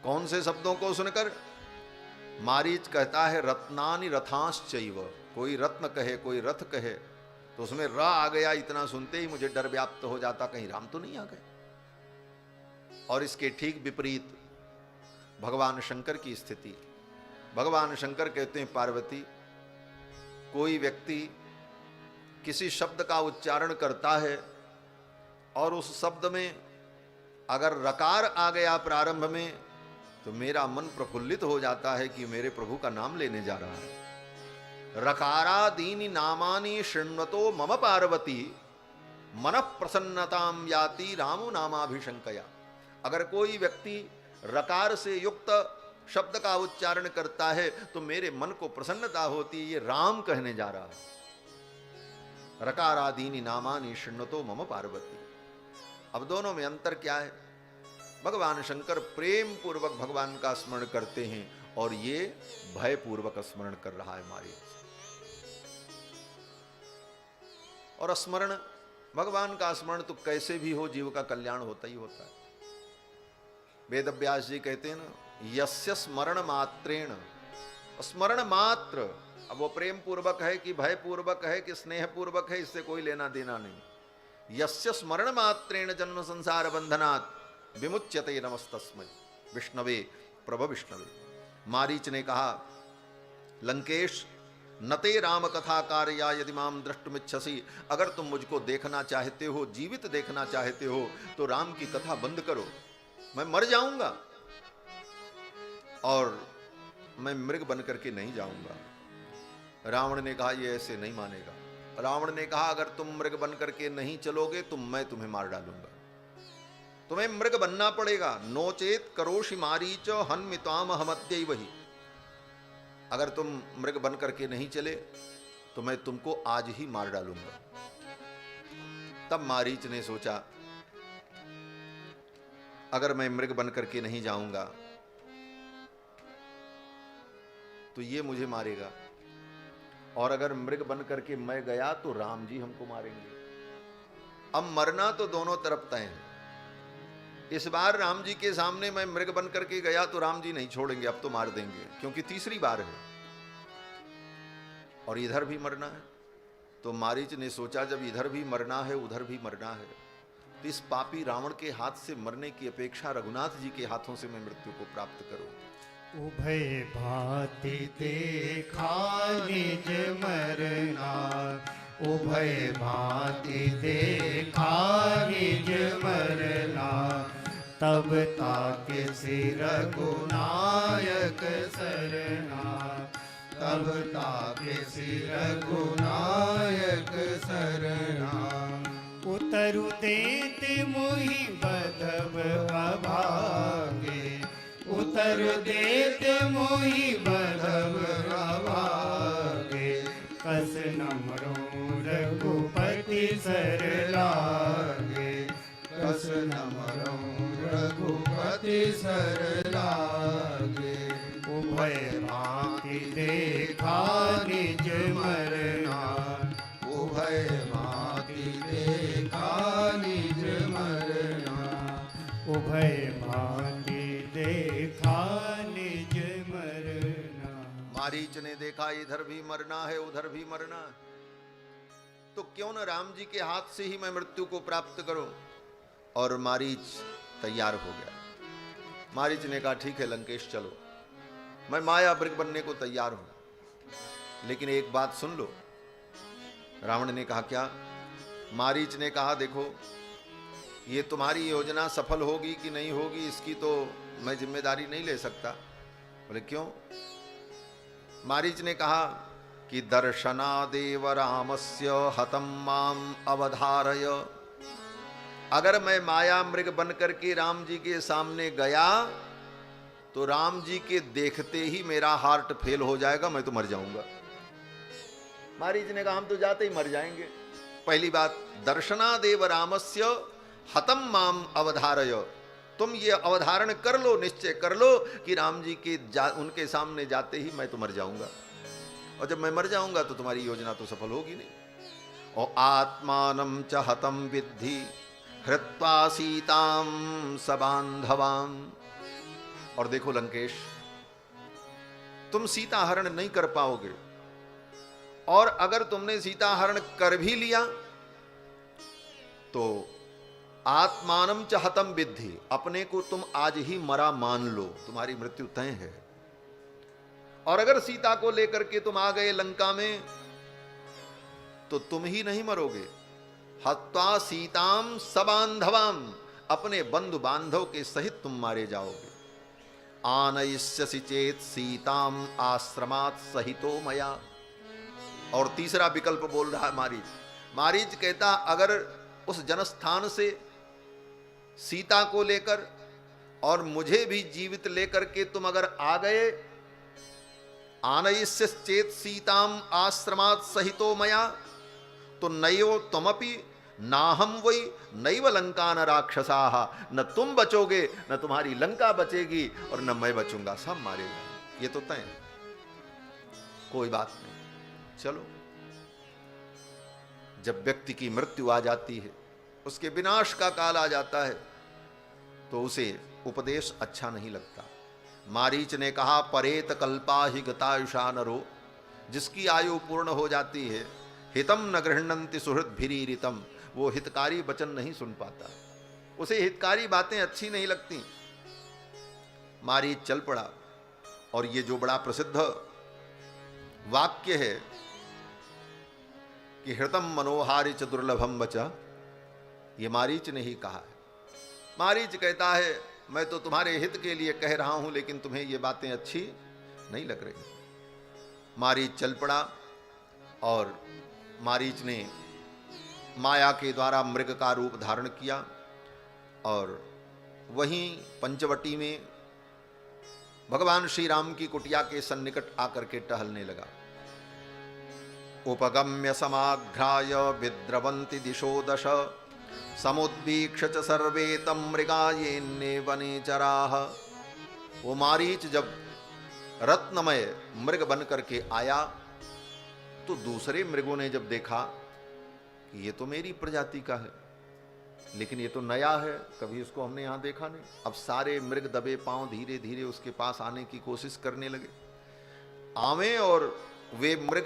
कौन से शब्दों को सुनकर? मारीच कहता है रत्नानि रथांश्चैव, कोई रत्न कहे कोई रथ कहे तो उसमें र आ गया, इतना सुनते ही मुझे डर व्याप्त हो जाता, कहीं राम तो नहीं आ गए। और इसके ठीक विपरीत भगवान शंकर की स्थिति। भगवान शंकर कहते हैं पार्वती, कोई व्यक्ति किसी शब्द का उच्चारण करता है और उस शब्द में अगर रकार आ गया प्रारंभ में तो मेरा मन प्रफुल्लित हो जाता है कि मेरे प्रभु का नाम लेने जा रहा है। रकारादीनि नामानि शृण्वतो मम पार्वती मनः प्रसन्नताम याति रामो नामाभिशंकया। अगर कोई व्यक्ति रकार से युक्त शब्द का उच्चारण करता है तो मेरे मन को प्रसन्नता होती है, ये राम कहने जा रहा है। रकारादीनि नामानि शृण्वतो मम पार्वती। अब दोनों में अंतर क्या है? भगवान शंकर प्रेम पूर्वक भगवान का स्मरण करते हैं और ये भय पूर्वक स्मरण कर रहा है मारीच। और स्मरण, भगवान का स्मरण तो कैसे भी हो जीव का कल्याण होता ही होता है। वेद व्यास जी कहते हैं ना, यस्य स्मरण मात्रेण, स्मरण मात्र, अब वो प्रेम पूर्वक है कि भय पूर्वक है कि स्नेह पूर्वक है, इससे कोई लेना देना नहीं। यस्य स्मरण मात्रेण जन्म संसार बंधनात् विमुच्यते नमस्तस्मै विष्णवे प्रभ विष्णवे। मारीच ने कहा, लंकेश नते राम कथा कार्या यदि माम द्रष्टुमिच्छसि, अगर तुम मुझको देखना चाहते हो, जीवित देखना चाहते हो तो राम की कथा बंद करो, मैं मर जाऊंगा और मैं मृग बन करके नहीं जाऊंगा। रावण ने कहा ये ऐसे नहीं मानेगा। रावण ने कहा अगर तुम मृग बन करके नहीं चलोगे तो मैं तुम्हें मार डालूंगा, तुम्हें मृग बनना पड़ेगा। नोचेत करोषि मारीच हन्मिताम हमद्यैव ही, अगर तुम मृग बन करके नहीं चले तो मैं तुमको आज ही मार डालूंगा। तब मारीच ने सोचा अगर मैं मृग बन करके नहीं जाऊंगा तो ये मुझे मारेगा, और अगर मृग बन करके मैं गया तो राम जी हमको मारेंगे। अब मरना तो दोनों तरफ तय है। इस बार राम जी के सामने मैं मृग बन करके गया तो राम जी नहीं छोड़ेंगे, अब तो मार देंगे, क्योंकि तीसरी बार है और इधर भी मरना है। तो मारीच ने सोचा जब इधर भी मरना है उधर भी मरना है तो इस पापी रावण के हाथ से मरने की अपेक्षा रघुनाथ जी के हाथों से मैं मृत्यु को प्राप्त करूं। उभय भांति देखा निज मरना, उभय भांति देखा निज मरना, तब ताके सिर रघुनायक सरना, तब ताके सिर रघुनायक सरना। उतरु देत मोहि बधब अभागे, उतर देत मोहि बधब अभागे, कस नमरो रघुपति सर लागे, कस नमरो रघुपति सर लागे। उभय भांति देखा निज मरना, उभय भांति देखा निज मरना, उभय भांति देखा निज मरना। मारीच ने देखा इधर भी मरना है उधर भी मरना है, तो क्यों न राम जी के हाथ से ही मैं मृत्यु को प्राप्त करूं। और मारीच तैयार हो गया। मारीच ने कहा ठीक है लंकेश चलो, मैं माया मृग बनने को तैयार हूं, लेकिन एक बात सुन लो। रावण ने कहा क्या? मारीच ने कहा देखो ये तुम्हारी योजना सफल होगी कि नहीं होगी इसकी तो मैं जिम्मेदारी नहीं ले सकता। बोले क्यों? मारीच ने कहा कि दर्शनादेव रामस्य हतं माम अवधारय, अगर मैं माया मृग बन करके राम जी के सामने गया तो राम जी के देखते ही मेरा हार्ट फेल हो जाएगा, मैं तो मर जाऊंगा। मारीच ने कहा हम तो जाते ही मर जाएंगे। पहली बात, दर्शनादेव रामस्य हतं माम अवधारय, तुम ये अवधारण कर लो, निश्चय कर लो कि राम जी के उनके सामने जाते ही मैं तो मर जाऊंगा, और जब मैं मर जाऊंगा तो तुम्हारी योजना तो सफल होगी नहीं। और आत्मानं च हतं विद्धि हृत्वा सीतां सबान्धवां, और देखो लंकेश, तुम सीता हरण नहीं कर पाओगे, और अगर तुमने सीता हरण कर भी लिया तो आत्मानम च हतम विद्धि, अपने को तुम आज ही मरा मान लो, तुम्हारी मृत्यु तय है। और अगर सीता को लेकर के तुम आ गए लंका में तो तुम ही नहीं मरोगे, हत्वा सीताम सबांधवाम, अपने बंधु बांधव के सहित तुम मारे जाओगे। आनयिष्यसि चेत सीताम आश्रमात सहितो मया। और तीसरा विकल्प बोल रहा है मारीच। मारीच कहता, अगर उस जनस्थान से सीता को लेकर और मुझे भी जीवित लेकर के तुम अगर आ गए, आनयिष्य चेत सीताम आश्रमात सहितो मया, तो नयो तुमपि नाहम वही नैव लंका न राक्षसा, न तुम बचोगे न तुम्हारी लंका बचेगी और न मैं बचूंगा, सब मारे जाएंगे। ये तो तय है, कोई बात नहीं। चलो, जब व्यक्ति की मृत्यु आ जाती है, उसके विनाश का काल आ जाता है, तो उसे उपदेश अच्छा नहीं लगता। मारीच ने कहा, परेत कल्पा ही गतायुषा नरो, जिसकी आयु पूर्ण हो जाती है, हितम न गृह्णन्ति सुहृद भिरीरितम, वो हितकारी वचन नहीं सुन पाता, उसे हितकारी बातें अच्छी नहीं लगती। मारीच चल पड़ा, और ये जो बड़ा प्रसिद्ध वाक्य है कि हृतम मनोहारि च दुर्लभम वचा, ये मारीच ने ही कहा है। मारीच कहता है, मैं तो तुम्हारे हित के लिए कह रहा हूं, लेकिन तुम्हें ये बातें अच्छी नहीं लग रही। मारीच चल पड़ा, और मारीच ने माया के द्वारा मृग का रूप धारण किया, और वहीं पंचवटी में भगवान श्री राम की कुटिया के सन्निकट आकर के टहलने लगा। उपगम्य समाघ्राय विद्रवंति दिशो दश, समुद्वीक्ष च सर्वे तम मृगायेन्ने वने चराह। वो मारीच जब रत्नमय मृग बन करके आया, तो दूसरे मृगों ने जब देखा कि ये तो मेरी प्रजाति का है, लेकिन ये तो नया है, कभी इसको हमने यहां देखा नहीं। अब सारे मृग दबे पांव धीरे धीरे उसके पास आने की कोशिश करने लगे। आवे और वे मृग